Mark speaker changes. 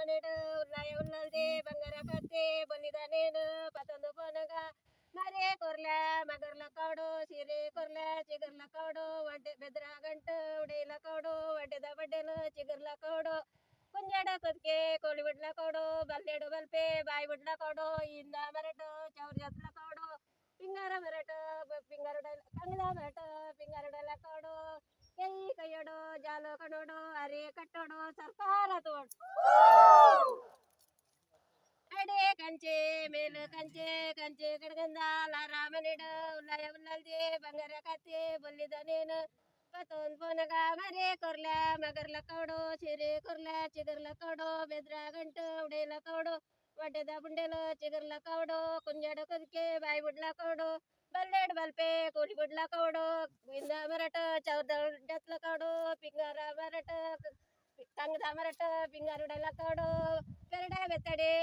Speaker 1: ಮನೆಡು ಉಲ್ಲಾಯ ಉಲ್ಲಲ್ದೆ ಬಂಗಾರ ಕತ್ತೆ ಬಂದಿದ್ದಾನೇನು ಪತೊಂದು ಪೋನಗ ಮರೆ ಕೊರ್ಲ ಮಗರ್ಲ ಕೌಡು ಸೀರೆ ಕೊರ್ಲ ಚಿಗರ್ಲ ಕೌಡು ಒಡ್ಡೆ ಬೆದ್ರ ಗಂಟು ಉಡೇಲ ಕೌಡು ಒಡ್ಡೆದ ಬಡ್ಡೆಲು ಚಿಗರ್ಲ ಕೌಡು ಕುಂಜಾಡ ಕುದ್ಕೆ ಕೋಳಿ ಬಿಡ್ಲ ಕೌಡು ಬಲ್ಲೆಡು ಬಲ್ಪೆ ಬಾಯಿ ಬಿಡ್ಲ ಕೌಡು ಇಂದ ಮರಟು ಚೌರ್ ಜತ್ಲ ಕೌಡು ಪಿಂಗಾರ ಮರಟು ಪಿಂಗಾರುಡ ಕಂಗದ ಮರಟು ಪಿಂಗಾರುಡಲ ಕೌಡು ಕೈ ಕೈಯಡು ಜಾಲು ಕಣೋಡು ಅರೆ ಕಟ್ಟೋಡು ಸರ್ಕಾರ ತೋಡು ಅಡೆ ಕಂಚೆ ಮೇಲು ಕಂಚೆ ಕಂಚೆ ಕಡ್ಗಂದ ರಾಮನಿಡು ಉಲ್ಲಯ ಉಲ್ಲಲ್ದೆ ಬಂಗಾರ ಕತ್ತೆ ಬಲ್ಲಿದನೇನು ಪತೊಂದು ಪೋನಗ ಮರೆ ಕೊರ್ಲ ಮಗರ್ಲ ಕೌಡು ಸೀರೆ ಕೊರ್ಲ ಚಿಗರ್ಲ ಕೌಡು ಬೆದ್ರ ಗಂಟು ಉಡೇಲ ಕೌಡು ಒಡ್ಡೆದ ಬುಂಡೆಲು ಚಿಗರ್ಲ ಕೌಡು ಕುಂಜಾಡ ಕುದಕೆ ಬಾಯಿ ಬಿಡ್ಲ ಕೌಡು ಬಲ್ಲೆಡು ಬಲ್ಪೆ ಕೂಲಿ ಬಿಡ್ಲ ಕೌಡು ಇಂದ ಮರಟ ಚೌದ ಜತ್ಲ ಕೌಡು ಪಿಂಗಾರ ಮರಟ ತಂಗದ ಮರಟ ಪಿಂಗಾರುಡಲ ಕೌಡು ಪೆರಡ ಬೆತ್ತಡೆ